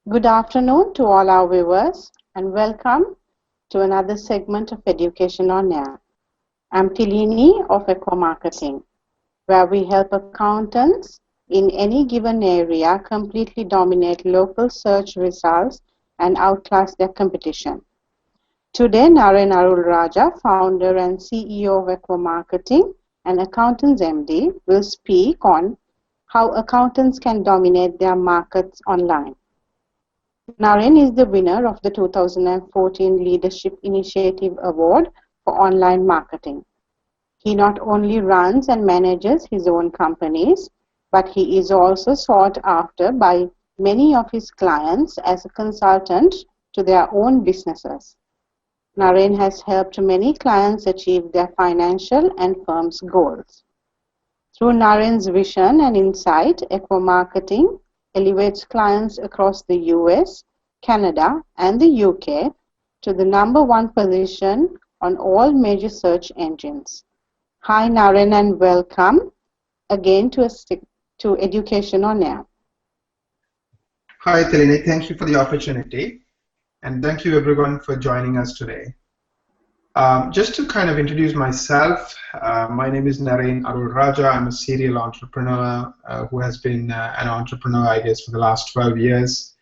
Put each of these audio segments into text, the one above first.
Good afternoon to all our viewers and welcome to another segment of Education on Air. I'm Tilini of Equa Marketing, where we help accountants in any given area completely dominate local search results and outclass their competition. Today, Naren Arul Raja, founder and CEO of Equa Marketing and Accountants MD, will speak on how accountants can dominate their markets online. Naren is the winner of the 2014 Leadership Initiative Award for Online Marketing. He not only runs and manages his own companies, but he is also sought after by many of his clients as a consultant to their own businesses. Naren has helped many clients achieve their financial and firm's goals. Through Naren's vision and insight, Equa Marketing elevates clients across the US, Canada, and the UK to the #1 position on all major search engines. Hi Naren and welcome again to Education on Air. Hi Telini, thank you for the opportunity and thank you everyone for joining us today. Just to kind of introduce myself, my name is Naren Arul Raja. I'm a serial entrepreneur who has been an entrepreneur, I guess, for the last 12 years.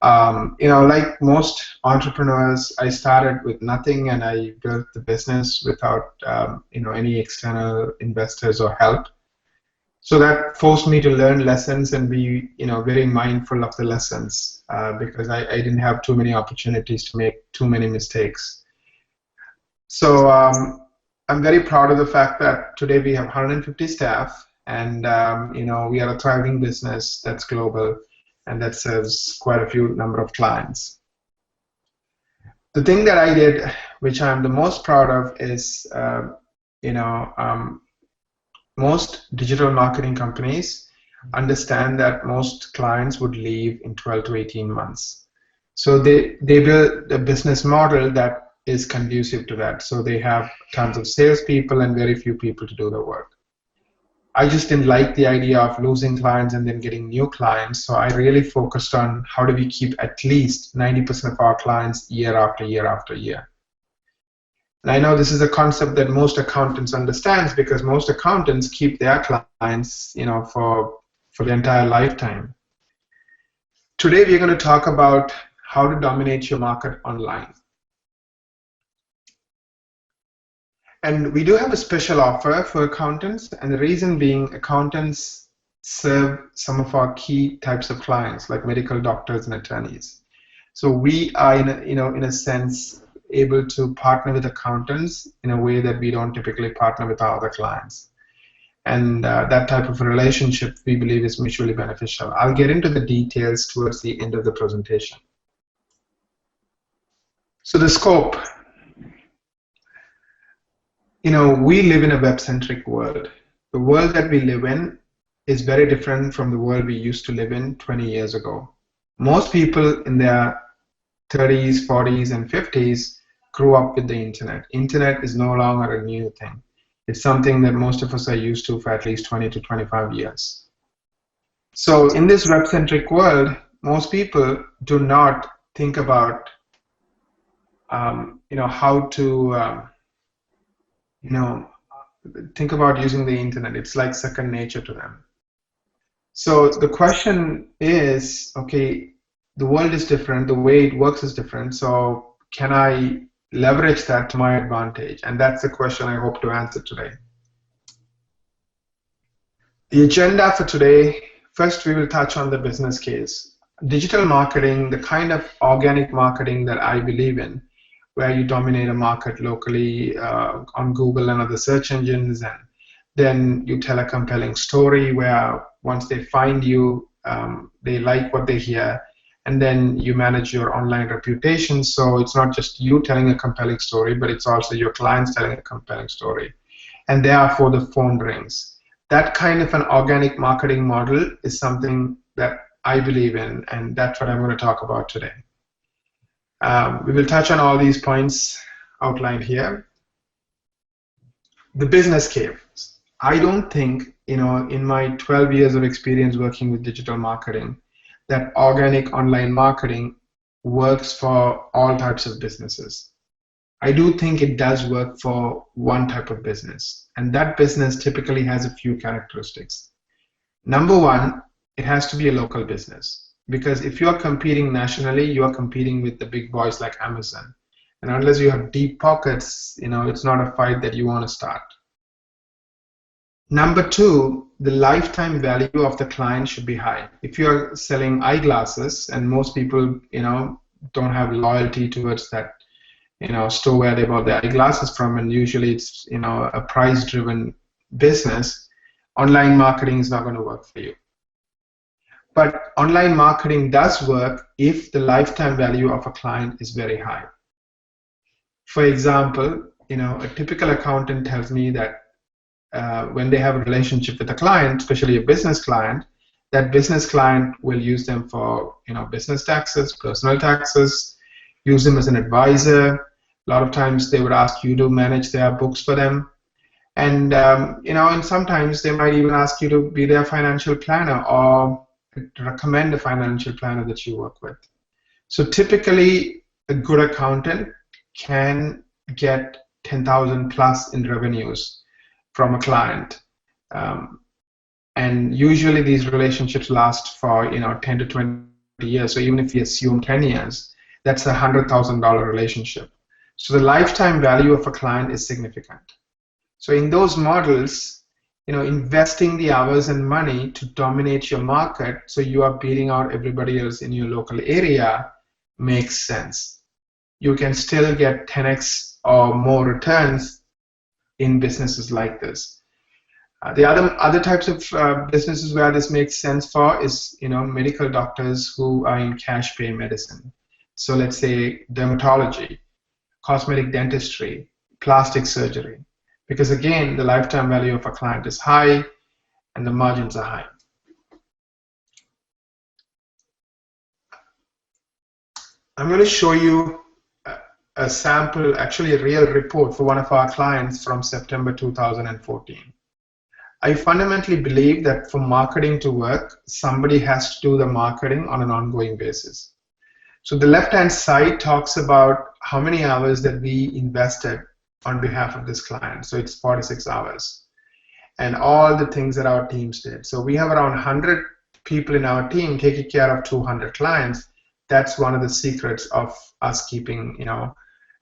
Like most entrepreneurs, I started with nothing and I built the business without, any external investors or help. So that forced me to learn lessons and be, very mindful of the lessons because I didn't have too many opportunities to make too many mistakes. So I'm very proud of the fact that today we have 150 staff and, we are a thriving business that's global and that serves quite a few number of clients. The thing that I did, which I'm the most proud of, is, most digital marketing companies understand that most clients would leave in 12 to 18 months. So they build a business model that is conducive to that. So they have tons of salespeople and very few people to do the work. I just didn't like the idea of losing clients and then getting new clients. So I really focused on how do we keep at least 90% of our clients year after year after year. And I know this is a concept that most accountants understands because most accountants keep their clients, for the entire lifetime. Today we're going to talk about how to dominate your market online. And we do have a special offer for accountants, and the reason being accountants serve some of our key types of clients like medical doctors and attorneys. So we are in a sense able to partner with accountants in a way that we don't typically partner with our other clients. And that type of a relationship we believe is mutually beneficial. I'll get into the details towards the end of the presentation. So the scope. We live in a web-centric world. The world that we live in is very different from the world we used to live in 20 years ago. Most people in their 30s, 40s, and 50s grew up with the internet. Internet is no longer a new thing. It's something that most of us are used to for at least 20 to 25 years. So in this web-centric world, most people do not think about how to think about using the internet. It's like second nature to them. So the question is, okay, the world is different, the way it works is different, so can I leverage that to my advantage? And that's the question I hope to answer today. The agenda for today, first we will touch on the business case. Digital marketing, the kind of organic marketing that I believe in, where you dominate a market locally on Google and other search engines, and then you tell a compelling story where once they find you, they like what they hear, and then you manage your online reputation. So it's not just you telling a compelling story, but it's also your clients telling a compelling story. And therefore the phone rings. That kind of an organic marketing model is something that I believe in, and that's what I'm going to talk about today. We will touch on all these points outlined here. The business case. I don't think, in my 12 years of experience working with digital marketing, that organic online marketing works for all types of businesses. I do think it does work for one type of business, and that business typically has a few characteristics. Number one, it has to be a local business, because if you're competing nationally, you're competing with the big boys like Amazon. And unless you have deep pockets, it's not a fight that you want to start. Number two, the lifetime value of the client should be high. If you're selling eyeglasses, and most people, don't have loyalty towards that, store where they bought their eyeglasses from, and usually it's, a price-driven business, online marketing is not going to work for you. But online marketing does work if the lifetime value of a client is very high. For example, a typical accountant tells me that when they have a relationship with a client, especially a business client, that business client will use them for business taxes, personal taxes, use them as an advisor. A lot of times they would ask you to manage their books for them, and and sometimes they might even ask you to be their financial planner or recommend a financial planner that you work with. So typically, a good accountant can get 10,000 plus in revenues from a client, and usually these relationships last for 10 to 20 years. So even if you assume 10 years, that's a $100,000 relationship. So the lifetime value of a client is significant. So in those models, investing the hours and money to dominate your market, so you are beating out everybody else in your local area, makes sense. You can still get 10x or more returns in businesses like this. The other types of businesses where this makes sense for is medical doctors who are in cash pay medicine. So let's say dermatology, cosmetic dentistry, plastic surgery, because again the lifetime value of a client is high and the margins are high. I'm going to show you a sample, actually a real report for one of our clients from September 2014. I fundamentally believe that for marketing to work, somebody has to do the marketing on an ongoing basis. So the left-hand side talks about how many hours that we invested on behalf of this client. So it's 46 hours. And all the things that our teams did. So we have around 100 people in our team taking care of 200 clients. That's one of the secrets of us keeping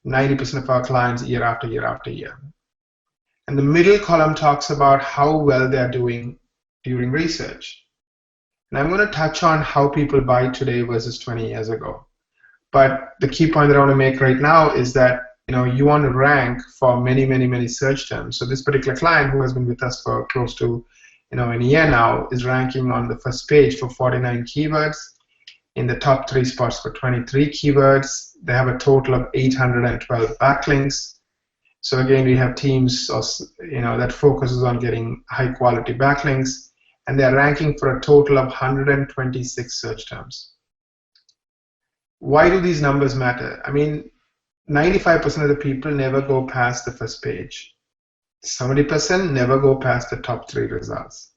90% of our clients year after year after year. And the middle column talks about how well they're doing during research. And I'm going to touch on how people buy today versus 20 years ago. But the key point that I want to make right now is that you want to rank for many, many, many search terms. So this particular client, who has been with us for close to a year now, is ranking on the first page for 49 keywords, in the top 3 spots for 23 keywords. They have a total of 812 backlinks. So again, we have teams that focuses on getting high quality backlinks, and they're ranking for a total of 126 search terms. Why do these numbers matter? I mean, 95% of the people never go past the first page. 70% never go past the top 3 results.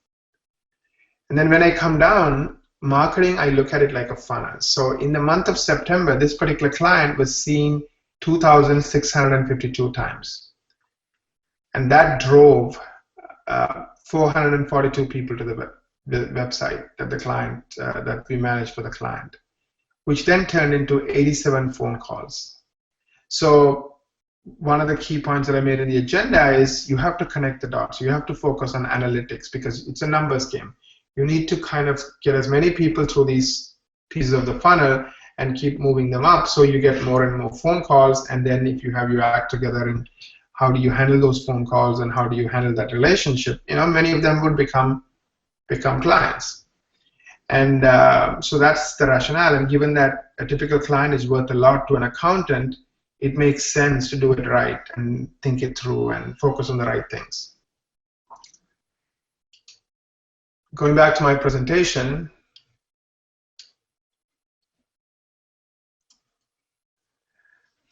And then when I come down, marketing, I look at it like a funnel. So in the month of September, this particular client was seen 2,652 times. And that drove 442 people to the website that the client, that we managed for the client, which then turned into 87 phone calls. So one of the key points that I made in the agenda is you have to connect the dots. You have to focus on analytics because it's a numbers game. You need to kind of get as many people through these pieces of the funnel and keep moving them up so you get more and more phone calls. And then if you have your act together in how do you handle those phone calls and how do you handle that relationship, many of them would become clients. And so that's the rationale. And given that a typical client is worth a lot to an accountant, it makes sense to do it right and think it through and focus on the right things. Going back to my presentation,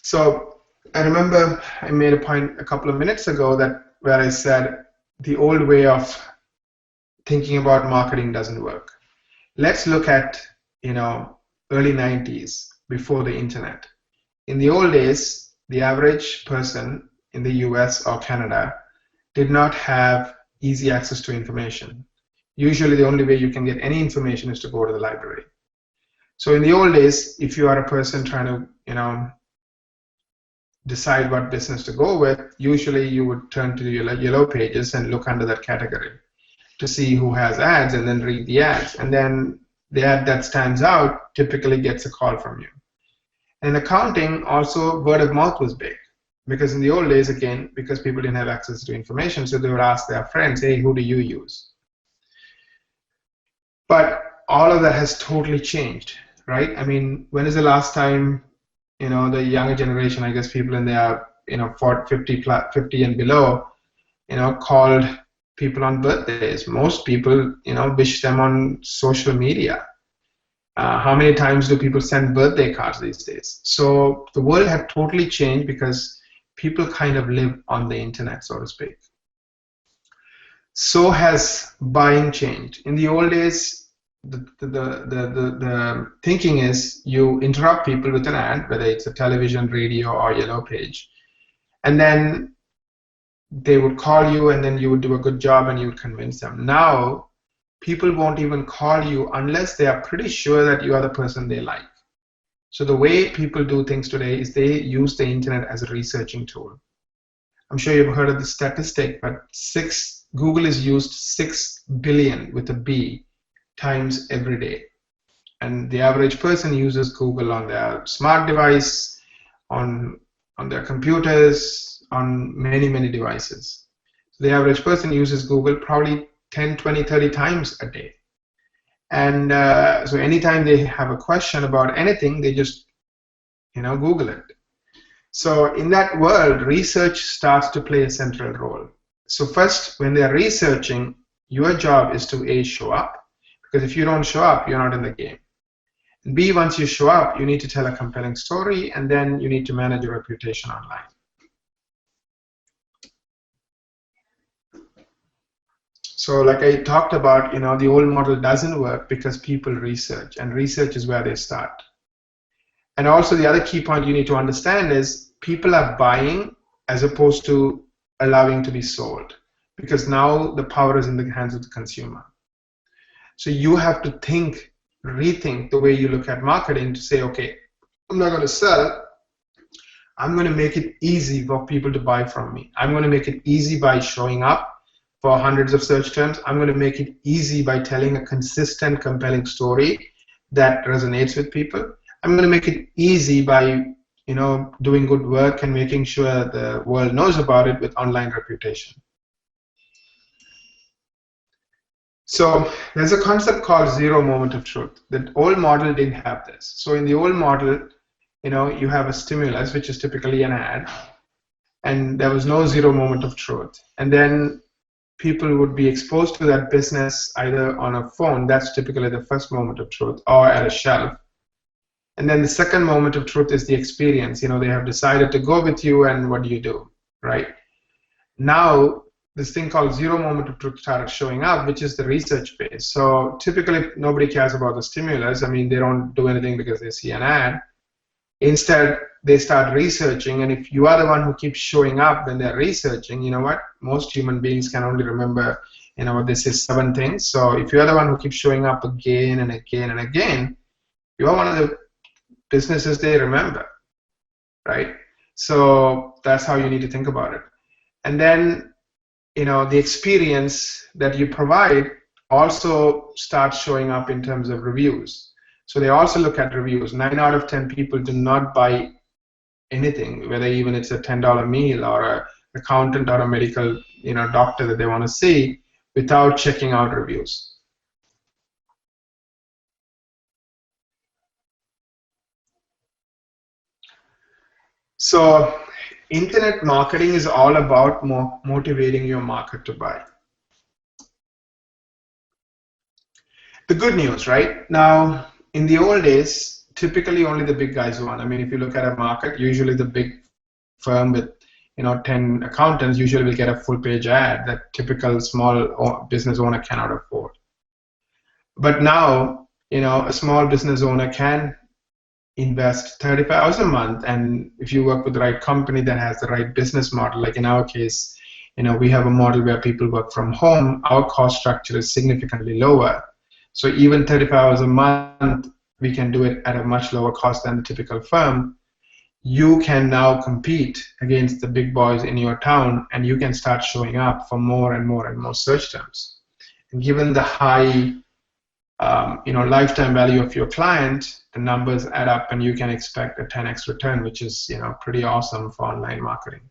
so I remember I made a point a couple of minutes ago where I said the old way of thinking about marketing doesn't work. Let's look at early 90s, before the internet. In the old days, the average person in the US or Canada did not have easy access to information. Usually the only way you can get any information is to go to the library. So in the old days, if you are a person trying to, decide what business to go with, usually you would turn to the yellow pages and look under that category to see who has ads and then read the ads. And then the ad that stands out typically gets a call from you. In accounting, also word of mouth was big. Because in the old days, again, because people didn't have access to information, so they would ask their friends, hey, who do you use? But all of that has totally changed, right? I mean, when is the last time, the younger generation, I guess people in their, 50 and below, called people on birthdays? Most people, wish them on social media. How many times do people send birthday cards these days? So the world had totally changed because people kind of live on the internet, so to speak. So has buying changed. In the old days, the thinking is you interrupt people with an ad, whether it's a television, radio, or yellow page, and then they would call you, and then you would do a good job and you would convince them. Now, people won't even call you unless they are pretty sure that you are the person they like. So the way people do things today is they use the internet as a researching tool. I'm sure you've heard of the statistic, but Google is used 6 billion with a B times every day. And the average person uses Google on their smart device, on their computers, on many, many devices. So the average person uses Google probably 10, 20, 30 times a day. And so anytime they have a question about anything, they just Google it. So in that world, research starts to play a central role. So first, when they're researching, your job is to A, show up, because if you don't show up, you're not in the game. And B, once you show up, you need to tell a compelling story, and then you need to manage your reputation online. So like I talked about, the old model doesn't work because people research, and research is where they start. And also the other key point you need to understand is people are buying as opposed to allowing to be sold, because now the power is in the hands of the consumer. So you have to rethink the way you look at marketing to say, okay, I'm not going to sell. I'm going to make it easy for people to buy from me. I'm going to make it easy by showing up for hundreds of search terms. I'm going to make it easy by telling a consistent, compelling story that resonates with people. I'm going to make it easy by, doing good work and making sure the world knows about it with online reputation. So there's a concept called zero moment of truth. The old model didn't have this. So in the old model, you have a stimulus, which is typically an ad, and there was no zero moment of truth. And then people would be exposed to that business either on a phone, that's typically the first moment of truth, or at a shelf. And then the second moment of truth is the experience. They have decided to go with you, and what do you do, right? Now, this thing called zero moment of truth started showing up, which is the research phase. So typically, nobody cares about the stimulus. I mean, they don't do anything because they see an ad. Instead, they start researching, and if you are the one who keeps showing up when they're researching, you know what? Most human beings can only remember, this is 7 things. So if you're the one who keeps showing up again and again and again, you're one of the businesses they remember, right? So that's how you need to think about it. And then, the experience that you provide also starts showing up in terms of reviews. So they also look at reviews. 9 out of 10 people do not buy anything, whether even it's a $10 meal or an accountant or a medical, doctor that they want to see, without checking out reviews. So internet marketing is all about motivating your market to buy. The good news, right? Now, in the old days, typically only the big guys won. I mean, if you look at a market, usually the big firm with 10 accountants usually will get a full-page ad that typical small business owner cannot afford. But now, a small business owner can invest $35 a month, and if you work with the right company that has the right business model, like in our case, we have a model where people work from home, our cost structure is significantly lower. So even $35 a month, we can do it at a much lower cost than the typical firm. You can now compete against the big boys in your town, and you can start showing up for more and more and more search terms. And given the high lifetime value of your client, the numbers add up, and you can expect a 10x return, which is pretty awesome for online marketing.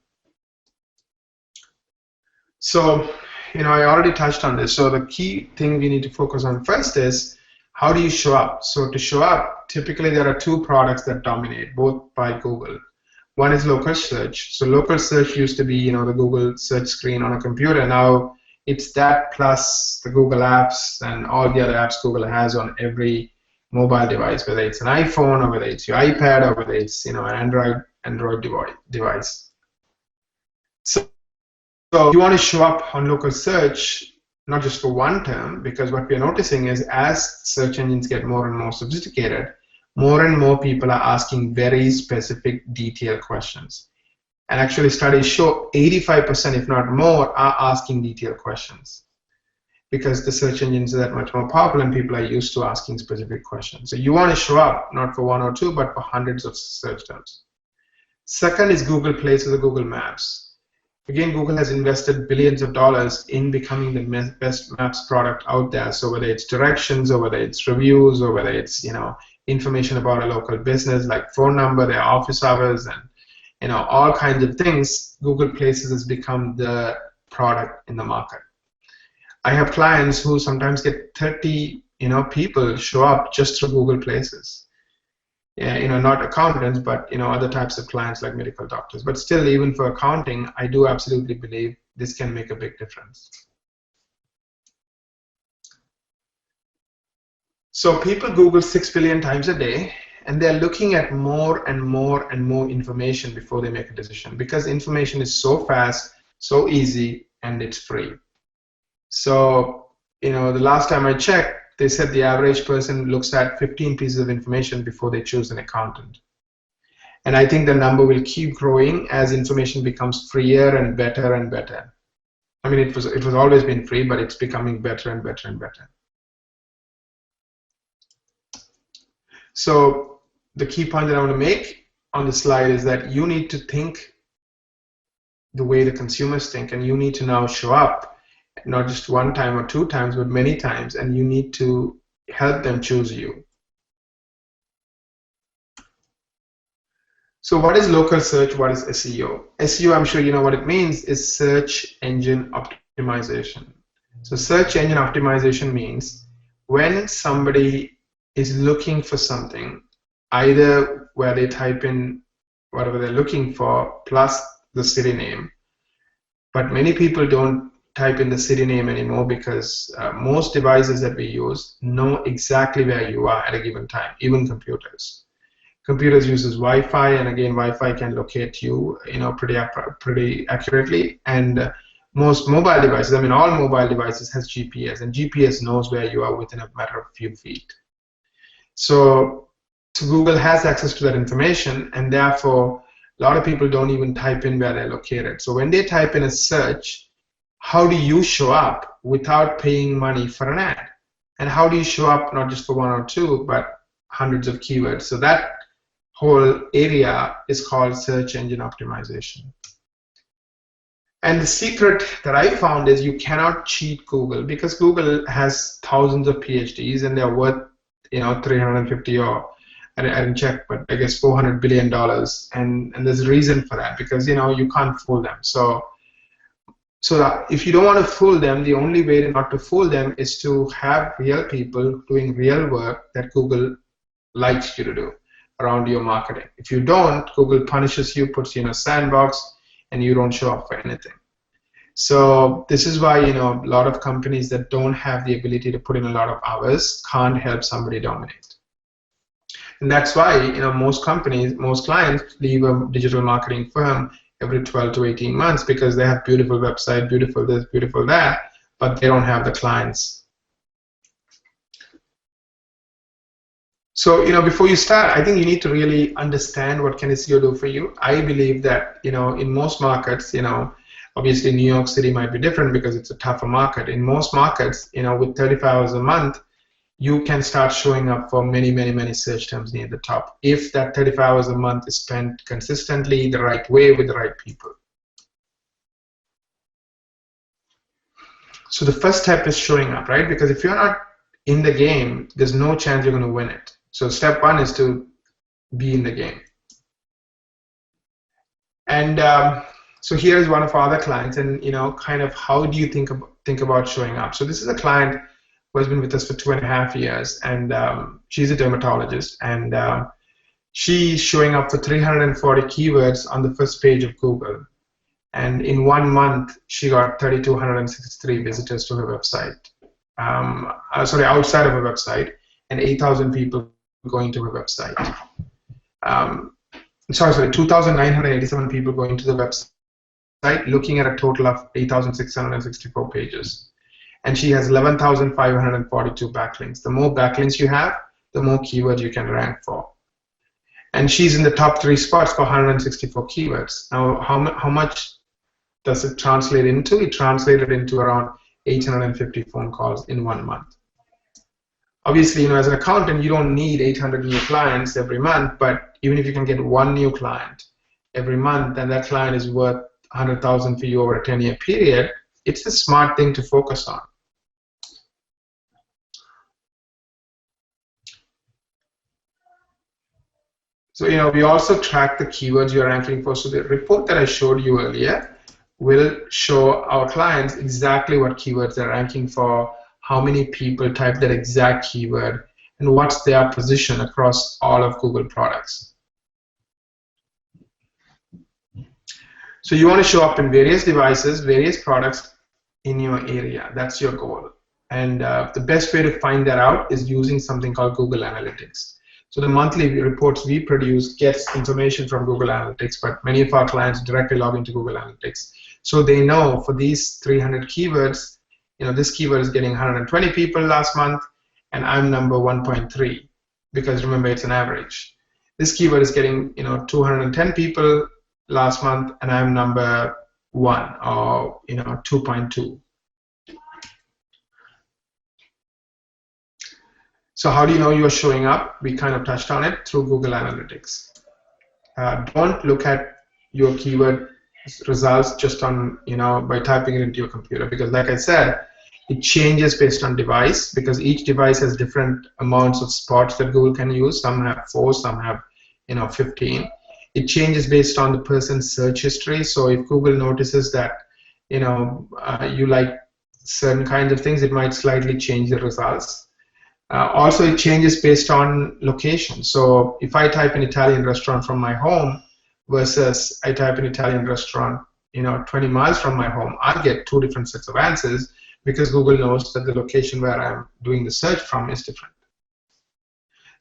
So I already touched on this. So the key thing we need to focus on first is, how do you show up? So to show up, typically there are two products that dominate, both by Google. One is local search. So local search used to be the Google search screen on a computer. Now it's that plus the Google apps and all the other apps Google has on every mobile device, whether it's an iPhone or whether it's your iPad or whether it's an Android device. So if you want to show up on local search, not just for one term, because what we're noticing is as search engines get more and more sophisticated, more and more people are asking very specific, detailed questions. And actually studies show 85%, if not more, are asking detailed questions, because the search engines are that much more powerful and people are used to asking specific questions. So you want to show up not for one or two, but for hundreds of search terms. Second is Google Places or Google Maps. Again, Google has invested billions of dollars in becoming the best maps product out there. So whether it's directions or whether it's reviews or whether it's information about a local business like phone number, their office hours, and all kinds of things, Google Places has become the product in the market. I have clients who sometimes get 30 people show up just through Google Places. Not accountants, but other types of clients like medical doctors. But still, even for accounting, I do absolutely believe this can make a big difference. So people Google 6 billion times a day, and they're looking at more and more and more information before they make a decision, because information is so fast, so easy, and it's free. So the last time I checked, they said the average person looks at 15 pieces of information before they choose an accountant. And I think the number will keep growing as information becomes freer and better and better. I mean, it was always been free, but it's becoming better and better and better. So the key point that I want to make on the slide is that you need to think the way the consumers think, and you need to now show up, not just one time or two times, but many times, and you need to help them choose you. So what is local search? What is SEO? SEO, I'm sure you know what it means, is search engine optimization. So search engine optimization means when somebody is looking for something, either where they type in whatever they're looking for plus the city name, but many people don't type in the city name anymore, because most devices that we use know exactly where you are at a given time, even computers. Computers uses Wi-Fi, and again, Wi-Fi can locate you, pretty accurately. And most mobile devices, I mean, all mobile devices has GPS, and GPS knows where you are within a matter of a few feet. So Google has access to that information, and therefore, a lot of people don't even type in where they're located. So when they type in a search, how do you show up without paying money for an ad? And how do you show up not just for one or two, but hundreds of keywords? So that whole area is called search engine optimization. And the secret that I found is you cannot cheat Google, because Google has thousands of PhDs and they're worth 350 or I didn't check, but I guess $400 billion, and there's a reason for that, because you can't fool them. So if you don't want to fool them, the only way not to fool them is to have real people doing real work that Google likes you to do around your marketing. If you don't, Google punishes you, puts you in a sandbox, and you don't show up for anything. So this is why a lot of companies that don't have the ability to put in a lot of hours can't help somebody dominate. And that's why most companies, most clients leave a digital marketing firm every 12 to 18 months, because they have beautiful website, beautiful this, beautiful that, but they don't have the clients. So, before you start, I think you need to really understand what can SEO do for you. I believe that, in most markets, obviously New York City might be different because it's a tougher market. In most markets, with 35 hours a month, you can start showing up for many, many, many search terms near the top if that 35 hours a month is spent consistently, the right way, with the right people. So the first step is showing up, right? Because if you're not in the game, there's no chance you're going to win it. So step one is to be in the game. And so here's one of our other clients, and kind of how do you think about showing up? So this is a client who has been with us for 2.5 years, and she's a dermatologist, and she's showing up for 340 keywords on the first page of Google. And in 1 month, she got 3,263 visitors to her website. Outside of her website, and 8,000 people going to her website. 2,987 people going to the website, looking at a total of 8,664 pages. And she has 11,542 backlinks. The more backlinks you have, the more keywords you can rank for. And she's in the top 3 spots for 164 keywords. Now, how much does it translate into? It translated into around 850 phone calls in 1 month. Obviously, as an accountant, you don't need 800 new clients every month, but even if you can get 1 new client every month, and that client is worth 100,000 for you over a 10-year period, it's a smart thing to focus on. So, we also track the keywords you're ranking for. So the report that I showed you earlier will show our clients exactly what keywords they're ranking for, how many people type that exact keyword, and what's their position across all of Google products. So you want to show up in various devices, various products in your area. That's your goal. And the best way to find that out is using something called Google Analytics. So the monthly reports we produce gets information from Google Analytics, but many of our clients directly log into Google Analytics. So they know for these 300 keywords, this keyword is getting 120 people last month, and I'm number 1.3, because remember, it's an average. This keyword is getting 210 people last month, and I'm number 1, or 2.2. So how do you know you're showing up? We kind of touched on it through Google Analytics. Don't look at your keyword results just on by typing it into your computer, because like I said, it changes based on device, because each device has different amounts of spots that Google can use. Some have 4, some have 15. It changes based on the person's search history. So if Google notices that you like certain kinds of things, it might slightly change the results. Also, it changes based on location. So if I type an Italian restaurant from my home versus I type an Italian restaurant 20 miles from my home, I get 2 different sets of answers, because Google knows that the location where I'm doing the search from is different.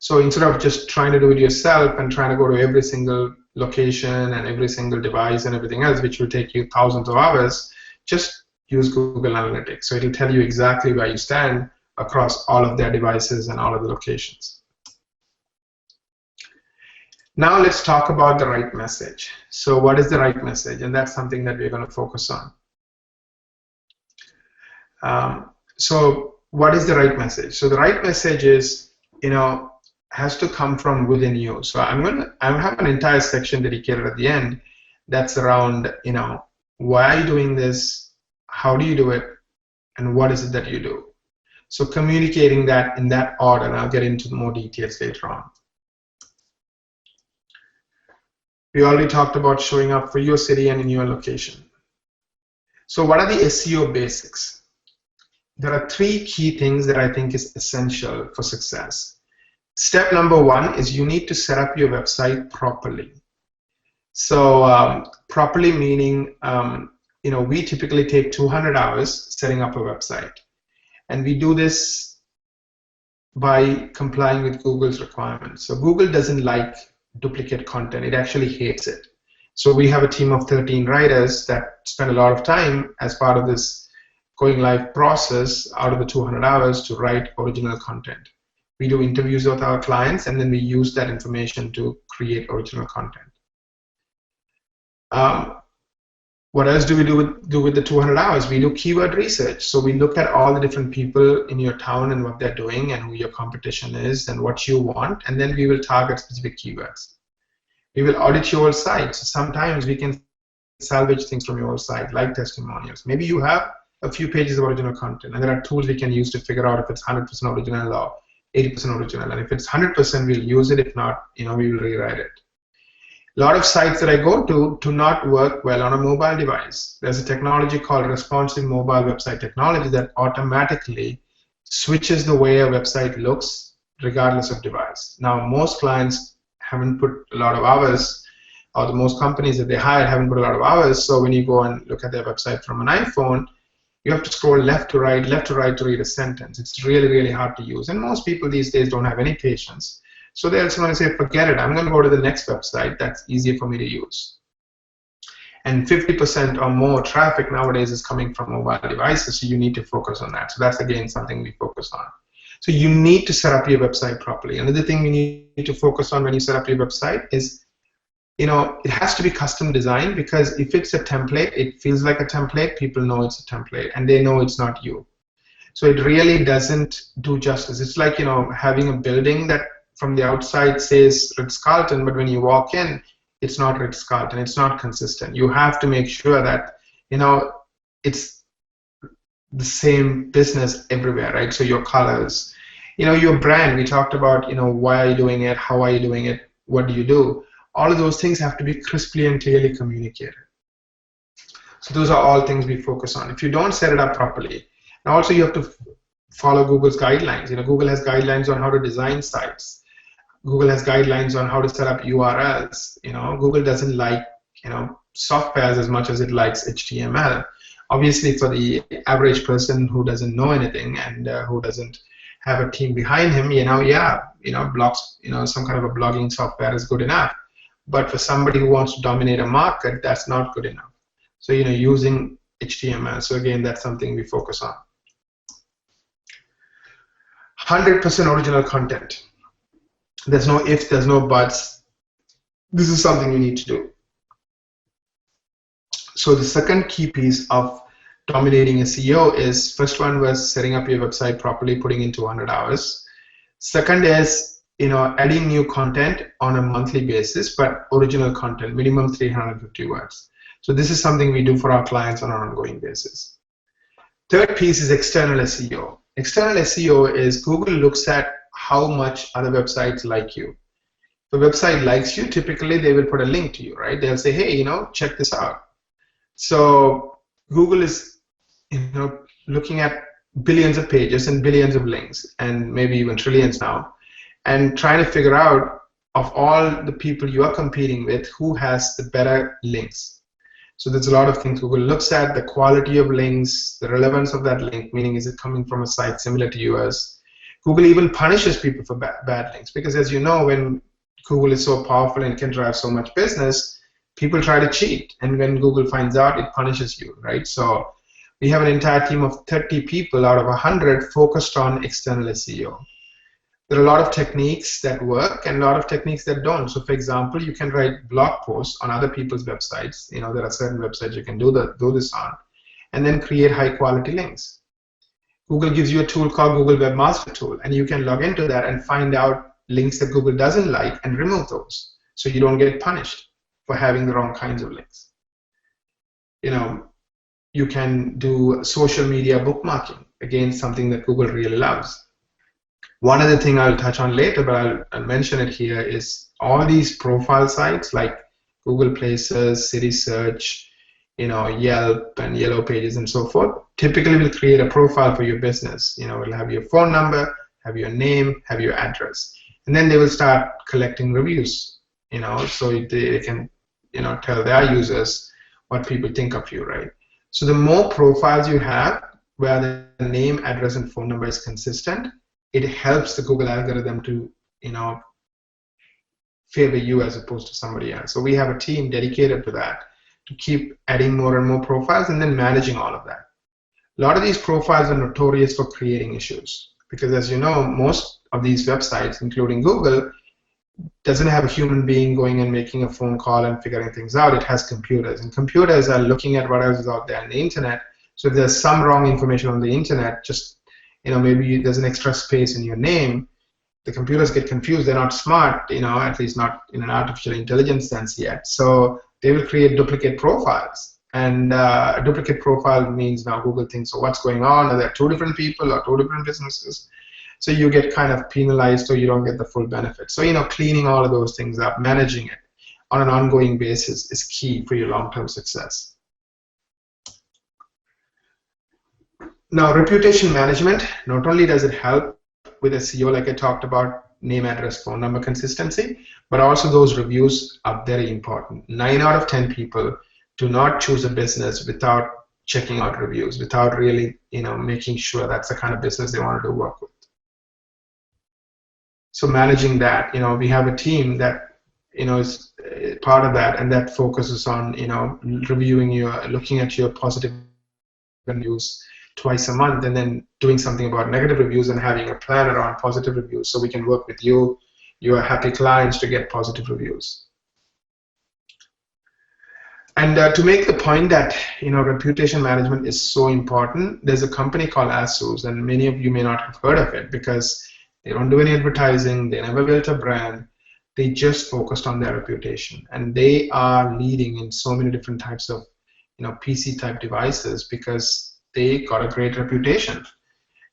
So instead of just trying to do it yourself and trying to go to every single location and every single device and everything else, which will take you thousands of hours, just use Google Analytics. So it'll tell you exactly where you stand across all of their devices and all of the locations. Now let's talk about the right message. So what is the right message? And that's something that we're going to focus on. So what is the right message? So the right message is, has to come from within you. So I have an entire section dedicated at the end that's around, why are you doing this? How do you do it? And what is it that you do? So communicating that in that order, and I'll get into more details later on. We already talked about showing up for your city and in your location. So what are the SEO basics? There are 3 key things that I think is essential for success. Step number 1 is you need to set up your website properly. So properly meaning, we typically take 200 hours setting up a website. And we do this by complying with Google's requirements. So Google doesn't like duplicate content. It actually hates it. So we have a team of 13 writers that spend a lot of time as part of this going live process out of the 200 hours to write original content. We do interviews with our clients, and then we use that information to create original content. What else do we do with the 200 hours? We do keyword research. So we look at all the different people in your town and what they're doing and who your competition is and what you want, and then we will target specific keywords. We will audit your site. So sometimes we can salvage things from your site, like testimonials. Maybe you have a few pages of original content, and there are tools we can use to figure out if it's 100% original or 80% original. And if it's 100%, we'll use it. If not, we will rewrite it. A lot of sites that I go to do not work well on a mobile device. There's a technology called responsive mobile website technology that automatically switches the way a website looks regardless of device. Now, most clients haven't put a lot of hours, or most companies that they hire haven't put a lot of hours, so when you go and look at their website from an iPhone, you have to scroll left to right to read a sentence. It's really, really hard to use, and most people these days don't have any patience. So they're just going to say, forget it, I'm going to go to the next website that's easier for me to use. And 50% or more traffic nowadays is coming from mobile devices, so you need to focus on that. So that's, again, something we focus on. So you need to set up your website properly. Another thing you need to focus on when you set up your website is, it has to be custom designed, because if it's a template, it feels like a template, people know it's a template, and they know it's not you. So it really doesn't do justice. It's like, having a building that from the outside says Ritz-Carlton, but when you walk in, it's not Ritz-Carlton. It's not consistent. You have to make sure that, it's the same business everywhere, right? So your colors, your brand, we talked about, why are you doing it, how are you doing it, what do you do? All of those things have to be crisply and clearly communicated. So those are all things we focus on. If you don't set it up properly, and also you have to follow Google's guidelines. Google has guidelines on how to design sites. Google has guidelines on how to set up URLs. Google doesn't like, softwares as much as it likes HTML. Obviously, for the average person who doesn't know anything and who doesn't have a team behind him, blogs, some kind of a blogging software is good enough. But for somebody who wants to dominate a market, that's not good enough. So, using HTML. So again, that's something we focus on. 100% original content. There's no ifs, there's no buts. This is something you need to do. So the second key piece of dominating SEO is, first one was setting up your website properly, putting in 200 hours. Second is, adding new content on a monthly basis, but original content, minimum 350 words. So this is something we do for our clients on an ongoing basis. Third piece is external SEO. External SEO is Google looks at how much other websites like you. If a website likes you, typically they will put a link to you, right? They'll say, hey, check this out. So Google is, looking at billions of pages and billions of links, and maybe even trillions now, and trying to figure out, of all the people you are competing with, who has the better links. So there's a lot of things Google looks at: the quality of links, the relevance of that link, meaning is it coming from a site similar to yours. Google even punishes people for bad links, because as you know, when Google is so powerful and can drive so much business, people try to cheat, and when Google finds out, it punishes you, right? So we have an entire team of 30 people out of 100 focused on external SEO. There are a lot of techniques that work and a lot of techniques that don't. So for example, you can write blog posts on other people's websites. There are certain websites you can do this on, and then create high quality links. Google gives you a tool called Google Webmaster Tool, and you can log into that and find out links that Google doesn't like and remove those, so you don't get punished for having the wrong kinds of links. You can do social media bookmarking, again, something that Google really loves. One other thing I'll touch on later, but I'll mention it here, is all these profile sites like Google Places, City Search, Yelp and Yellow Pages and so forth, typically will create a profile for your business. It'll have your phone number, have your name, have your address, and then they will start collecting reviews. So they can, tell their users what people think of you, right? So the more profiles you have where the name, address, and phone number is consistent, it helps the Google algorithm to, favor you as opposed to somebody else. So we have a team dedicated to that, to keep adding more and more profiles and then managing all of that. A lot of these profiles are notorious for creating issues, because as you know, most of these websites, including Google, doesn't have a human being going and making a phone call and figuring things out. It has computers, and computers are looking at what else is out there on the internet. So if there's some wrong information on the internet, just maybe there's an extra space in your name, the computers get confused. They're not smart, at least not in an artificial intelligence sense yet. So they will create duplicate profiles. And a duplicate profile means now Google thinks, so what's going on? Are there two different people or two different businesses? So you get kind of penalized, or you don't get the full benefit. So cleaning all of those things up, managing it on an ongoing basis is key for your long-term success. Now, reputation management, not only does it help with SEO, like I talked about, name, address, phone number consistency, but also those reviews are very important. 9 out of 10 people do not choose a business without checking out reviews, without really making sure that's the kind of business they wanted to work with. So managing that, we have a team that is part of that, and that focuses on reviewing looking at your positive reviews twice a month, and then doing something about negative reviews and having a plan around positive reviews, so we can work with your happy clients to get positive reviews. And to make the point that reputation management is so important, there's a company called ASUS, and many of you may not have heard of it because they don't do any advertising, they never built a brand, they just focused on their reputation. And they are leading in so many different types of PC type devices because they got a great reputation.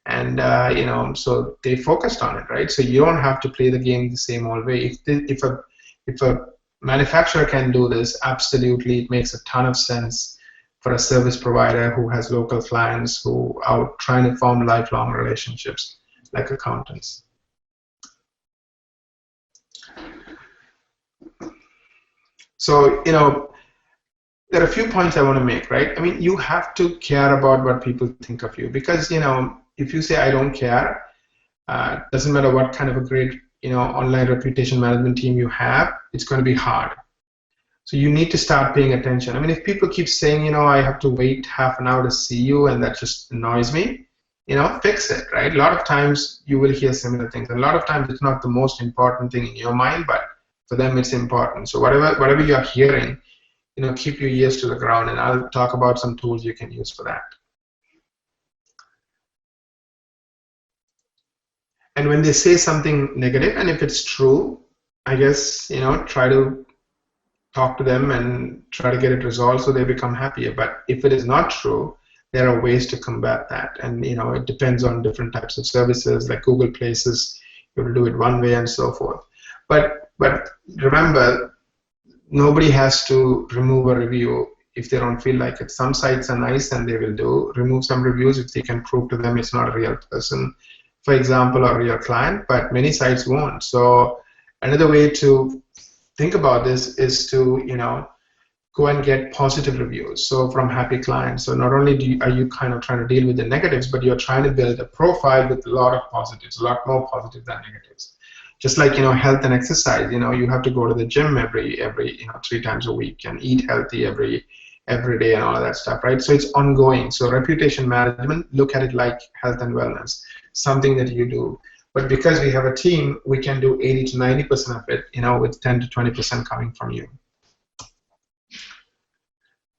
And so they focused on it, right? So you don't have to play the game the same old way. If a manufacturer can do this, absolutely it makes a ton of sense for a service provider who has local clients who are trying to form lifelong relationships like accountants. So, there are a few points I want to make, right? I mean, you have to care about what people think of you, because, if you say I don't care, doesn't matter what kind of a great, online reputation management team you have, it's going to be hard. So you need to start paying attention. I mean, if people keep saying, I have to wait half an hour to see you, and that just annoys me, fix it, right? A lot of times you will hear similar things. And a lot of times it's not the most important thing in your mind, but for them it's important. So whatever you're hearing, keep your ears to the ground, and I'll talk about some tools you can use for that. And when they say something negative, and if it's true, I guess, try to talk to them and try to get it resolved so they become happier. But if it is not true, there are ways to combat that. And, it depends on different types of services, like Google Places, you will do it one way and so forth. But remember, nobody has to remove a review if they don't feel like it. Some sites are nice and they will remove some reviews if they can prove to them it's not a real person, for example, or a real client, but many sites won't. So another way to think about this is to, go and get positive reviews, so from happy clients. So not only are you kind of trying to deal with the negatives, but you're trying to build a profile with a lot of positives, a lot more positive than negatives. Just like health and exercise, you have to go to the gym every 3 times a week and eat healthy every day and all of that stuff, right? So it's ongoing. So reputation management, look at it like health and wellness, something that you do. But because we have a team, we can do 80 to 90% of it, with 10 to 20% coming from you.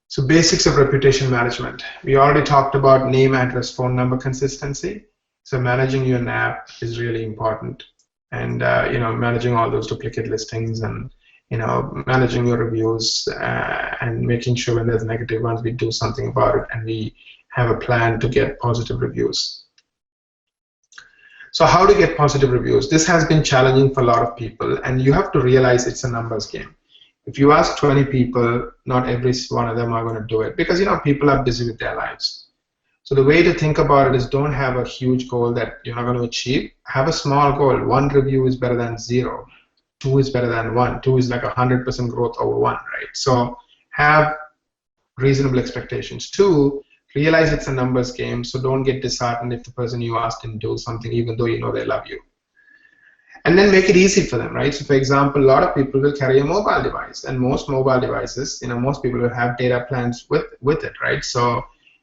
So basics of reputation management. We already talked about name, address, phone number consistency. So managing your NAP is really important. And managing all those duplicate listings, and managing your reviews, and making sure when there's negative ones we do something about it, and we have a plan to get positive reviews. So how to get positive reviews? This has been challenging for a lot of people, and you have to realize it's a numbers game. If you ask 20 people, not every one of them are going to do it, because people are busy with their lives. So the way to think about it is, don't have a huge goal that you're not going to achieve. Have a small goal. 1 review is better than 0. 2 is better than 1. 2 is like 100% growth over 1, right? So have reasonable expectations. 2, realize it's a numbers game, so don't get disheartened if the person you asked didn't do something, even though they love you. And then make it easy for them, right? So for example, a lot of people will carry a mobile device, and most mobile devices, most people will have data plans with it, right? So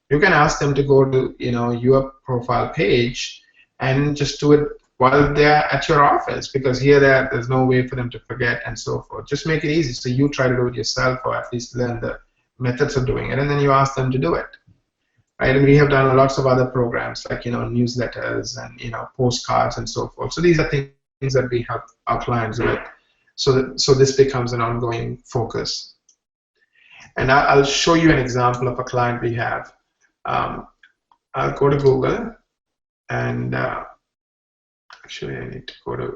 you can ask them to go to your profile page and just do it while they're at your office, because here there's no way for them to forget and so forth. Just make it easy. So you try to do it yourself, or at least learn the methods of doing it, and then you ask them to do it. Right? And we have done lots of other programs like newsletters and postcards and so forth. So these are things that we help our clients with. So this becomes an ongoing focus. And I'll show you an example of a client we have. I'll go to Google, and actually I need to go to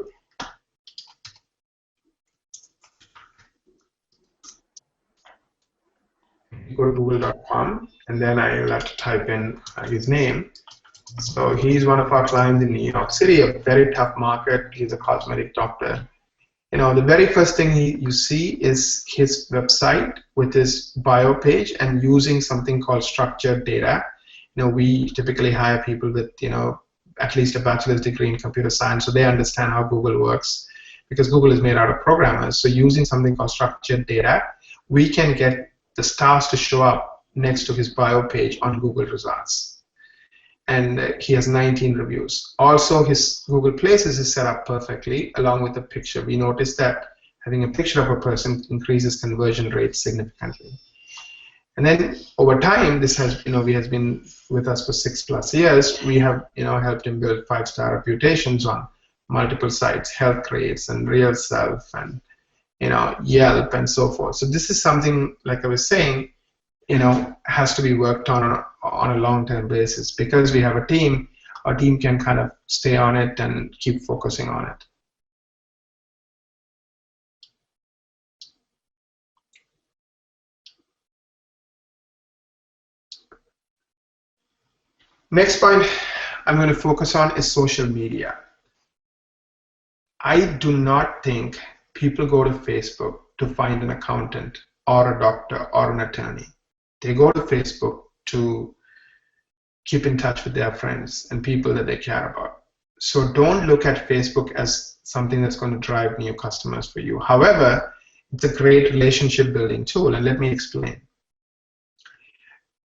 google.com, and then I will have to type in his name. So he's one of our clients in New York City, a very tough market. He's a cosmetic doctor. The very first thing you see is his website with his bio page and using something called structured data. We typically hire people with at least a bachelor's degree in computer science, so they understand how Google works, because Google is made out of programmers. So using something called structured data, we can get the stars to show up next to his bio page on Google results. And he has 19 reviews. Also, his Google Places is set up perfectly along with the picture. We noticed that having a picture of a person increases conversion rates significantly. And then over time, this has he has been with us for 6+ years. We have helped him build 5-star reputations on multiple sites, Health Rates and Real Self and Yelp and so forth. So this is something, like I was saying, has to be worked on a long-term basis. Because we have a team, our team can kind of stay on it and keep focusing on it. Next point I'm going to focus on is social media. I do not think people go to Facebook to find an accountant or a doctor or an attorney. They go to Facebook to keep in touch with their friends and people that they care about. So don't look at Facebook as something that's going to drive new customers for you. However, it's a great relationship building tool, and let me explain.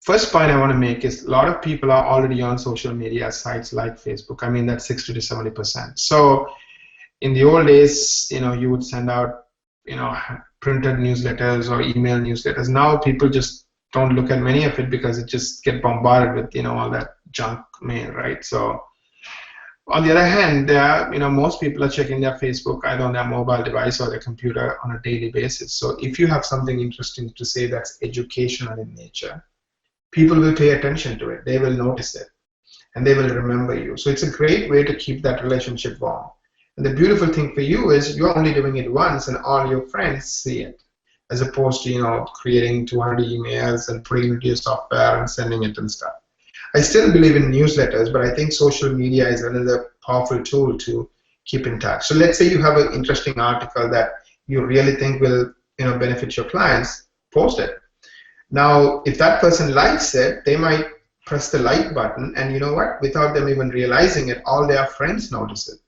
First point I want to make is a lot of people are already on social media sites like Facebook. I mean, that's 60 to 70%. So in the old days, you would send out, printed newsletters or email newsletters. Now people just don't look at many of it because it just get bombarded with, all that junk mail, right? So on the other hand, most people are checking their Facebook either on their mobile device or their computer on a daily basis. So if you have something interesting to say that's educational in nature, people will pay attention to it. They will notice it, and they will remember you. So it's a great way to keep that relationship warm. And the beautiful thing for you is you're only doing it once, and all your friends see it, as opposed to creating 200 emails and putting it into your software and sending it and stuff. I still believe in newsletters, but I think social media is another powerful tool to keep in touch. So let's say you have an interesting article that you really think will benefit your clients, post it. Now, if that person likes it, they might press the like button, and without them even realizing it, all their friends notice it,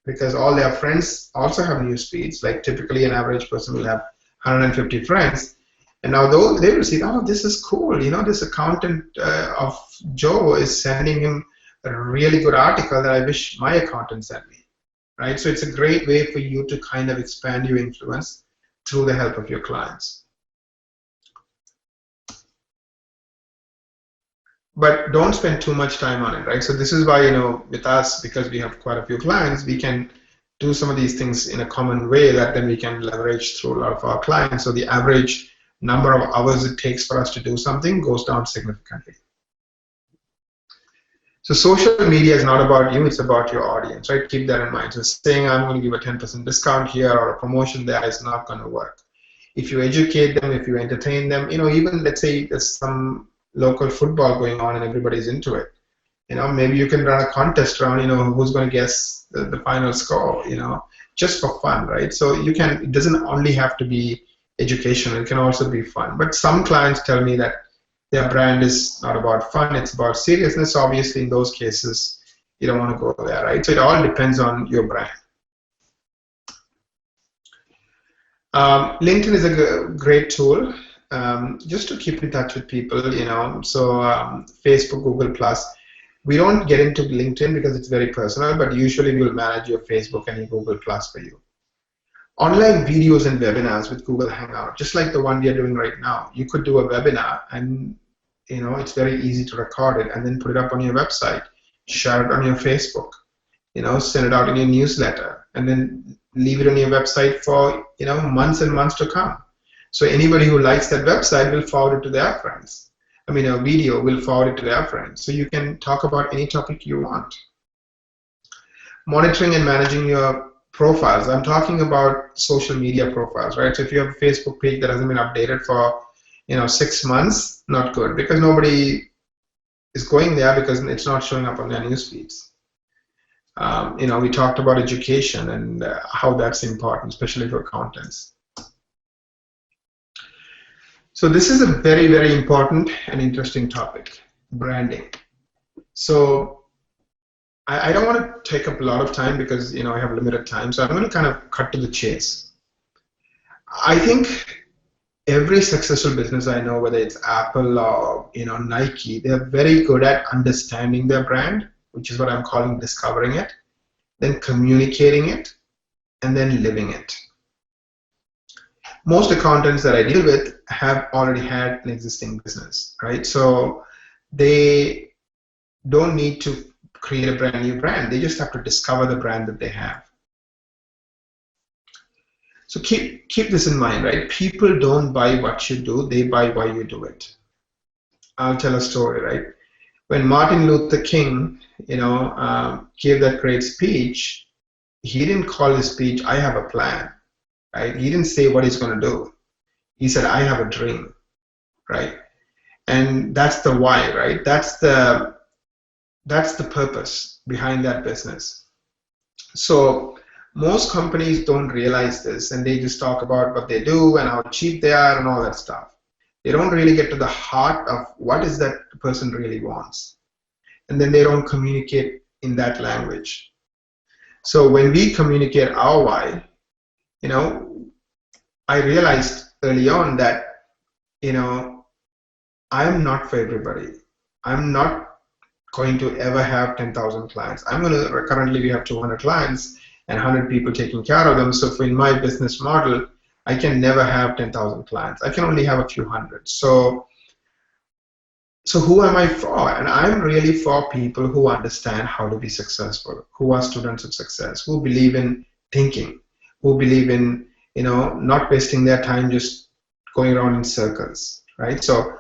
because all their friends also have news feeds. Like typically an average person will have 150 friends, and now they will see, oh, this is cool, this accountant of Joe is sending him a really good article that I wish my accountant sent me, right? So it's a great way for you to kind of expand your influence through the help of your clients. But don't spend too much time on it, right? So this is why, with us, because we have quite a few clients, we can do some of these things in a common way that then we can leverage through a lot of our clients. So the average number of hours it takes for us to do something goes down significantly. So social media is not about you, it's about your audience, right? Keep that in mind. So saying I'm going to give a 10% discount here or a promotion there is not going to work. If you educate them, if you entertain them, even let's say there's some local football going on and everybody's into it, maybe you can run a contest around, who's going to guess the final score, just for fun, right? So it doesn't only have to be educational, it can also be fun. But some clients tell me that their brand is not about fun, it's about seriousness. Obviously, in those cases, you don't want to go there, right? So it all depends on your brand. LinkedIn is a great tool. Just to keep in touch with people, so Facebook, Google+. We don't get into LinkedIn because it's very personal, but usually we'll manage your Facebook and your Google Plus for you. Online videos and webinars with Google Hangout, just like the one we are doing right now. You could do a webinar, and it's very easy to record it and then put it up on your website, share it on your Facebook, send it out in your newsletter, and then leave it on your website for months and months to come. So anybody who likes that website will forward it to their friends. A video will forward it to their friends. So you can talk about any topic you want. Monitoring and managing your profiles. I'm talking about social media profiles, right? So if you have a Facebook page that hasn't been updated for 6 months, not good, because nobody is going there because it's not showing up on their news feeds. We talked about education and how that's important, especially for accountants. So this is a very, very important and interesting topic, branding. So I don't want to take up a lot of time because I have limited time, so I'm going to kind of cut to the chase. I think every successful business I know, whether it's Apple or Nike, they're very good at understanding their brand, which is what I'm calling discovering it, then communicating it, and then living it. Most accountants that I deal with have already had an existing business, right? So they don't need to create a brand new brand. They just have to discover the brand that they have. So keep this in mind, right? People don't buy what you do, they buy why you do it. I'll tell a story, right? When Martin Luther King, gave that great speech, he didn't call his speech, "I have a plan," right? He didn't say what he's going to do. He said, "I have a dream," right? And that's the why, right? That's the purpose behind that business. So most companies don't realize this, and they just talk about what they do and how cheap they are and all that stuff. They don't really get to the heart of what is that person really wants. And then they don't communicate in that language. So when we communicate our why, I realized early on that, I'm not for everybody. I'm not going to ever have 10,000 clients. Currently we have 200 clients and 100 people taking care of them. So in my business model, I can never have 10,000 clients. I can only have a few hundred. So who am I for? And I'm really for people who understand how to be successful, who are students of success, who believe in thinking, who believe in, not wasting their time just going around in circles, right? So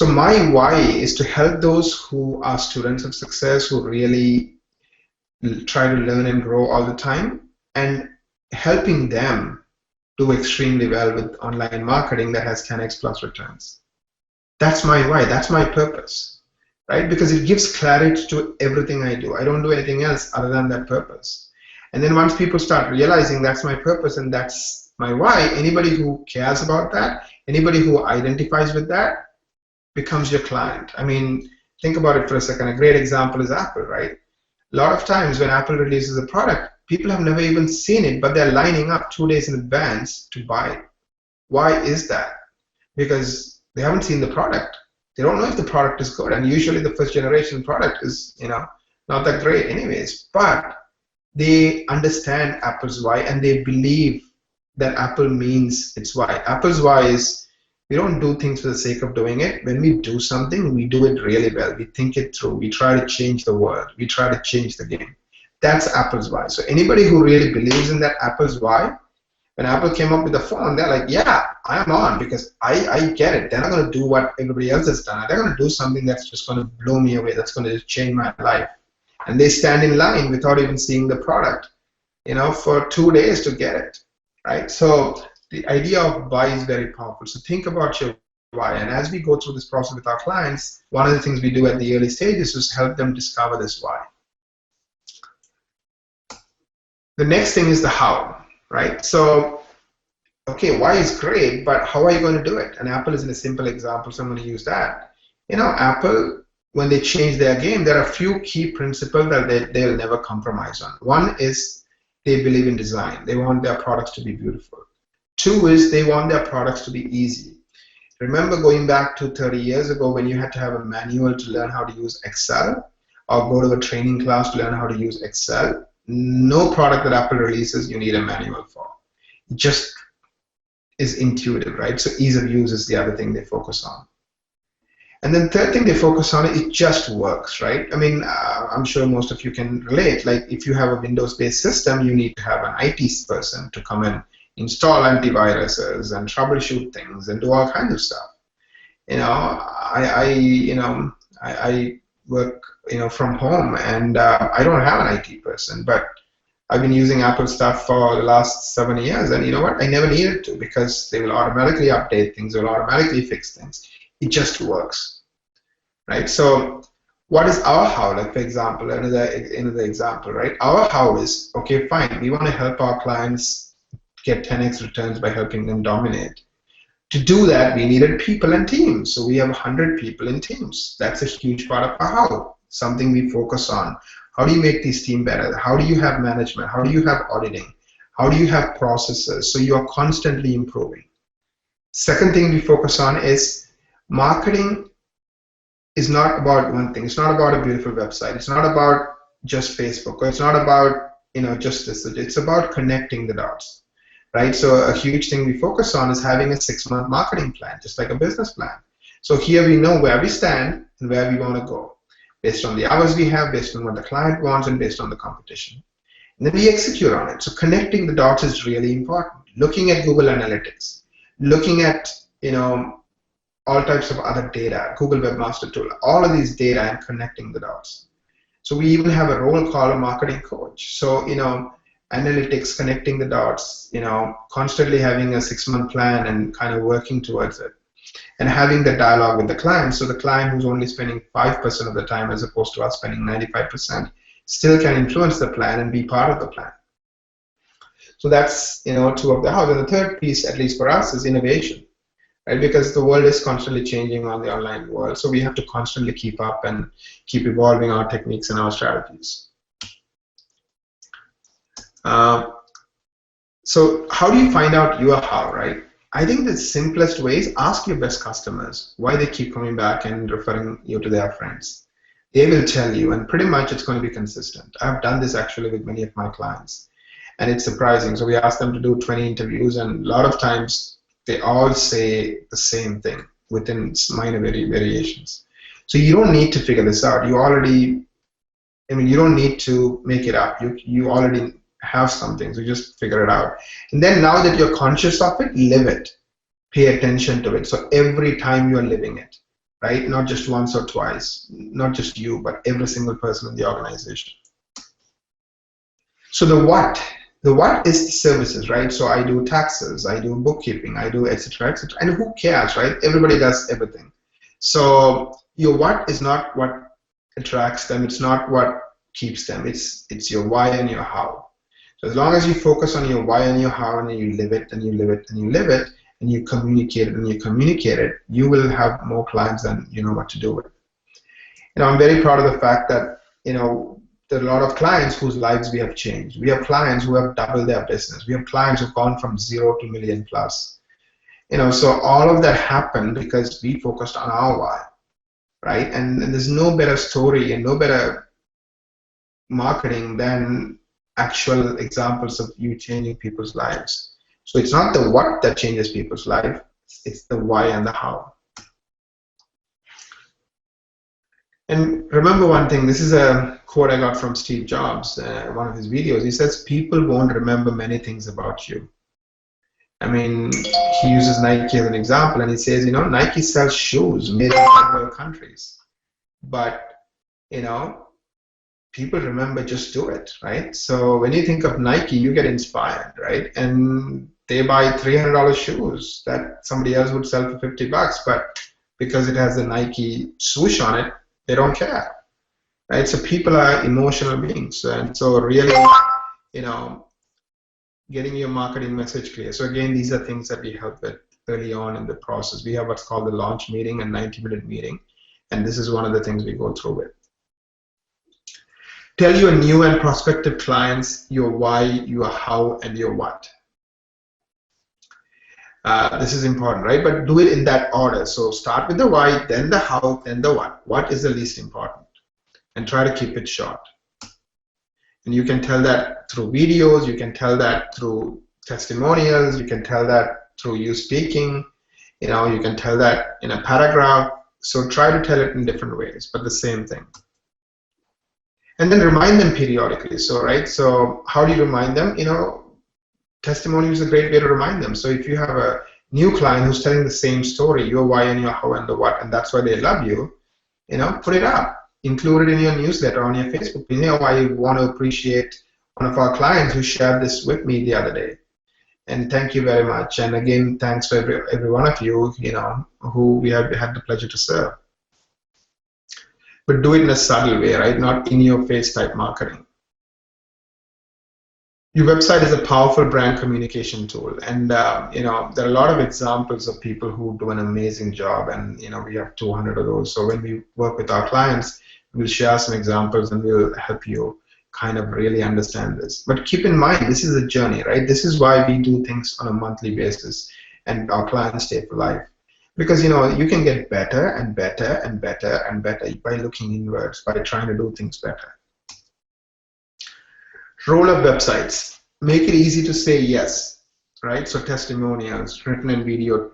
my why is to help those who are students of success, who really try to learn and grow all the time, and helping them do extremely well with online marketing that has 10x plus returns. That's my why, that's my purpose, right? Because it gives clarity to everything I do. I don't do anything else other than that purpose. And then once people start realizing that's my purpose and that's my why, anybody who cares about that, anybody who identifies with that, becomes your client. I mean, think about it for a second. A great example is Apple, right? A lot of times when Apple releases a product, people have never even seen it, but they're lining up 2 days in advance to buy it. Why is that? Because they haven't seen the product. They don't know if the product is good, and usually the first generation product is, not that great anyways, but they understand Apple's why, and they believe that Apple means its why. Apple's why is, we don't do things for the sake of doing it. When we do something, we do it really well. We think it through. We try to change the world. We try to change the game. That's Apple's why. So anybody who really believes in that Apple's why, when Apple came up with the phone, they're like, yeah, I'm on, because I get it. They're not going to do what everybody else has done. They're going to do something that's just going to blow me away. That's going to just change my life. And they stand in line without even seeing the product, for 2 days to get it, right? So the idea of why is very powerful. So think about your why. And as we go through this process with our clients, one of the things we do at the early stages is help them discover this why. The next thing is the how, right? So, okay, why is great, but how are you going to do it? And Apple is a simple example, so I'm going to use that. Apple, when they change their game, there are a few key principles that they'll never compromise on. One is they believe in design. They want their products to be beautiful. Two is they want their products to be easy. Remember going back to 30 years ago when you had to have a manual to learn how to use Excel? or go to a training class to learn how to use Excel. No product that Apple releases you need a manual for. It just is intuitive, right? So ease of use is the other thing they focus on. And then third thing they focus on, it just works, right? I mean, I'm sure most of you can relate. Like if you have a Windows-based system, you need to have an IT person to come and install antiviruses and troubleshoot things and do all kinds of stuff. You know, I work, from home, and I don't have an IT person, but I've been using Apple stuff for the last 7 years, and you know what? I never needed to, because they will automatically update things, they will automatically fix things. It just works, right? So what is our how? Like, for example, another example, right? Our how is, okay, fine, we want to help our clients get 10x returns by helping them dominate. To do that, we needed people and teams. So we have 100 people in teams. That's a huge part of our how, something we focus on. How do you make these teams better? How do you have management? How do you have auditing? How do you have processes? So you are constantly improving. Second thing we focus on is marketing is not about one thing. It's not about a beautiful website. It's not about just Facebook, or it's not about just this. It's about connecting the dots, right? So a huge thing we focus on is having a 6-month marketing plan, just like a business plan. So here we know where we stand and where we want to go, based on the hours we have, based on what the client wants, and based on the competition. And then we execute on it. So connecting the dots is really important. Looking at Google Analytics, looking at all types of other data, Google Webmaster Tool, all of these data, and connecting the dots. So we even have a role called a marketing coach. So analytics, connecting the dots, constantly having a 6-month plan and kind of working towards it, and having the dialogue with the client. So the client who's only spending 5% of the time as opposed to us spending 95% still can influence the plan and be part of the plan. So that's 2 of the hows. And the third piece, at least for us, is innovation, right? Because the world is constantly changing on the online world, so we have to constantly keep up and keep evolving our techniques and our strategies. So how do you find out your how, right? I think the simplest way is ask your best customers why they keep coming back and referring you to their friends. They will tell you, and pretty much it's going to be consistent. I've done this actually with many of my clients, and it's surprising. So we ask them to do 20 interviews, and a lot of times they all say the same thing within minor variations. So you don't need to figure this out. You don't need to make it up. You already have something, so just figure it out. And then now that you're conscious of it, live it. Pay attention to it. So every time you're living it, right? Not just once or twice, not just you, but every single person in the organization. So the what is the services, right? So I do taxes, I do bookkeeping, I do etc., etc. And who cares, right? Everybody does everything. So your what is not what attracts them. It's not what keeps them. It's your why and your how. So as long as you focus on your why and your how, and you live it and you live it and you live it, and you communicate it and you communicate it, you will have more clients than you know what to do with. I'm very proud of the fact that there are a lot of clients whose lives we have changed. We have clients who have doubled their business. We have clients who've gone from 0 to million plus. So all of that happened because we focused on our why, right? And there's no better story and no better marketing than actual examples of you changing people's lives. So it's not the what that changes people's life, it's the why and the how. And remember one thing, this is a quote I got from Steve Jobs, one of his videos. He says, people won't remember many things about you. I mean, he uses Nike as an example, and he says, Nike sells shoes made in several countries. But, people remember just do it, right? So when you think of Nike, you get inspired, right? And they buy $300 shoes that somebody else would sell for $50, but because it has the Nike swoosh on it, they don't care, right? So people are emotional beings, and so really, getting your marketing message clear. So again, these are things that we help with early on in the process. We have what's called the launch meeting, a 90-minute meeting, and this is one of the things we go through with. Tell your new and prospective clients your why, your how, and your what. This is important, right? But do it in that order. So start with the why, then the how, then the what. What is the least important? and try to keep it short. And you can tell that through videos, you can tell that through testimonials, you can tell that through you speaking, you can tell that in a paragraph. So try to tell it in different ways, but the same thing. And then remind them periodically. So how do you remind them? Testimony is a great way to remind them. So if you have a new client who's telling the same story, your why and your how and the what, and that's why they love you, put it up. Include it in your newsletter, on your Facebook. I want to appreciate one of our clients who shared this with me the other day. And thank you very much. And again, thanks for every one of you, who we have had the pleasure to serve. But do it in a subtle way, right? Not in your face type marketing. Your website is a powerful brand communication tool, and there are a lot of examples of people who do an amazing job, and we have 200 of those. So when we work with our clients, we'll share some examples and we'll help you kind of really understand this. But keep in mind, this is a journey, right? This is why we do things on a monthly basis, and our clients stay for life. Because you can get better and better and better and better by looking inwards, by trying to do things better. Roll up websites. Make it easy to say yes, right? So testimonials, written and video,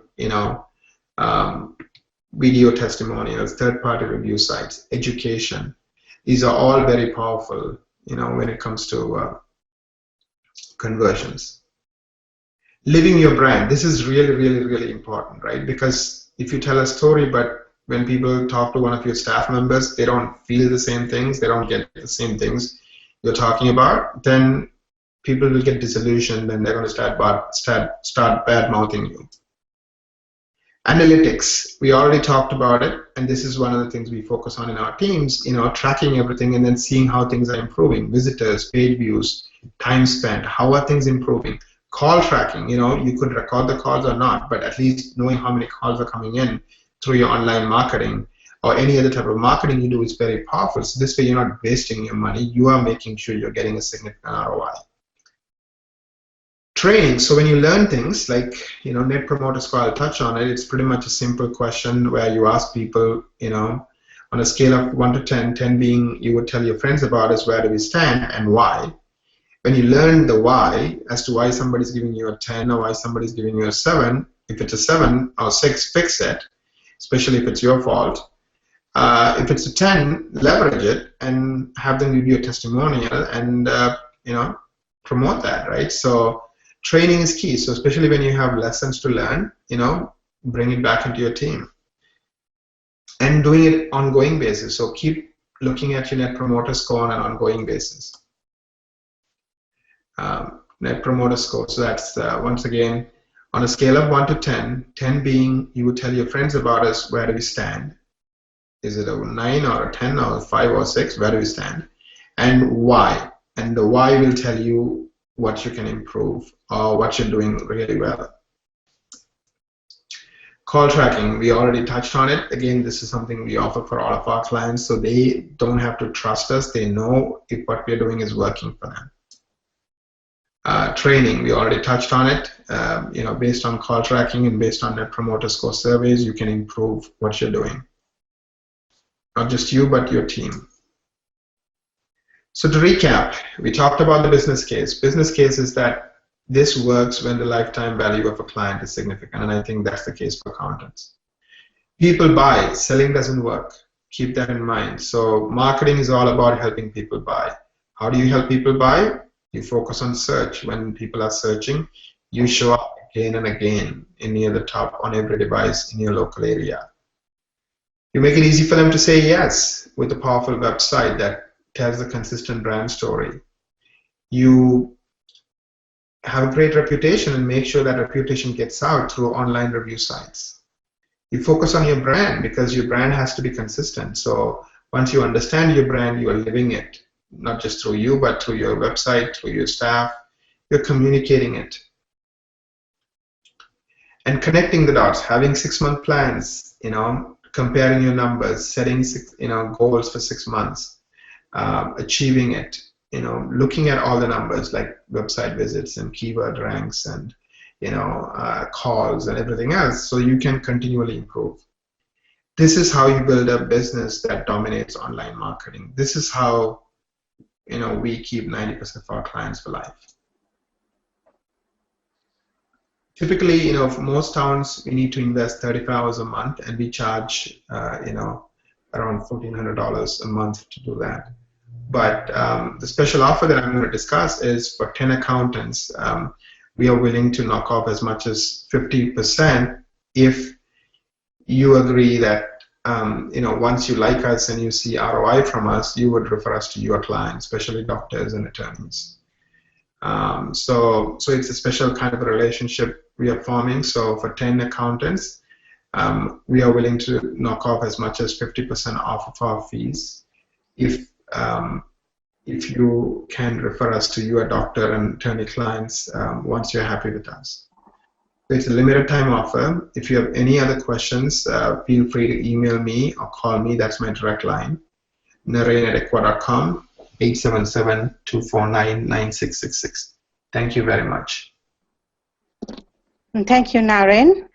video testimonials, third-party review sites, education. These are all very powerful, when it comes to conversions. Living your brand. This is really, really, really important, right? Because if you tell a story, but when people talk to one of your staff members, they don't feel the same things, they don't get the same things you're talking about, then people will get disillusioned and they're going to start bad-mouthing you. Analytics, we already talked about it, and this is one of the things we focus on in our teams, tracking everything and then seeing how things are improving. Visitors, page views, time spent, how are things improving? Call tracking, you could record the calls or not, but at least knowing how many calls are coming in through your online marketing or any other type of marketing you do is very powerful. So this way you're not wasting your money, you are making sure you're getting a significant ROI. Training, so when you learn things like, Net Promoter Score, I'll touch on it, it's pretty much a simple question where you ask people, on a scale of 1 to 10, 10 being you would tell your friends about us, where do we stand and why. When you learn the why, as to why somebody's giving you a 10 or why somebody's giving you a 7, if it's a 7 or 6, fix it, especially if it's your fault. If it's a 10, leverage it and have them give you a testimonial and, promote that, right? So training is key. So especially when you have lessons to learn, bring it back into your team. And doing it on an ongoing basis. So keep looking at your Net Promoter Score on an ongoing basis. Net Promoter Score, so that's once again on a scale of 1 to 10, 10 being you would tell your friends about us, where do we stand? Is it a 9 or a 10 or a 5 or 6? Where do we stand? And why? And the why will tell you what you can improve or what you're doing really well. Call tracking, we already touched on it. Again, this is something we offer for all of our clients, so they don't have to trust us. They know if what we're doing is working for them. Training, we already touched on it. Based on call tracking and based on Net Promoter Score surveys, you can improve what you're doing. Not just you, but your team. So to recap, we talked about the business case. Business case is that this works when the lifetime value of a client is significant, and I think that's the case for accountants. People buy, selling doesn't work. Keep that in mind. So marketing is all about helping people buy. How do you help people buy? You focus on search. When people are searching, you show up again and again near the top on every device in your local area. You make it easy for them to say yes with a powerful website that tells a consistent brand story. You have a great reputation and make sure that reputation gets out through online review sites. You focus on your brand because your brand has to be consistent. So once you understand your brand, you are living it, not just through you, but through your website, through your staff. You're communicating it. And connecting the dots, having 6-month plans, comparing your numbers, setting goals for 6 months, achieving it, looking at all the numbers like website visits and keyword ranks and calls and everything else, so you can continually improve. this is how you build a business that dominates online marketing. This is how, you know, we keep 90% of our clients for life. Typically, you know, for most towns, we need to invest 35 hours a month, and we charge, you know, around $1,400 a month to do that. But the special offer that I'm going to discuss is for 10 accountants. We are willing to knock off as much as 50% if you agree that, you know, once you like us and you see ROI from us, you would refer us to your clients, especially doctors and attorneys. So it's a special kind of a relationship we are forming. So for 10 accountants, we are willing to knock off as much as 50% off of our fees if you can refer us to your doctor and attorney clients once you're happy with us. So it's a limited time offer. If you have any other questions, feel free to email me or call me. That's my direct line, narain@equa.com, 877-249-9666. Thank you very much. And thank you, Naren,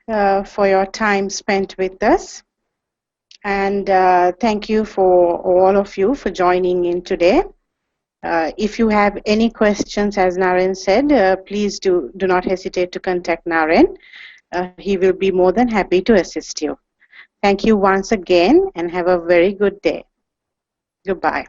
for your time spent with us. And thank you for all of you for joining in today. If you have any questions, as Naren said, please do not hesitate to contact Naren. He will be more than happy to assist you. Thank you once again, and have a very good day. Goodbye.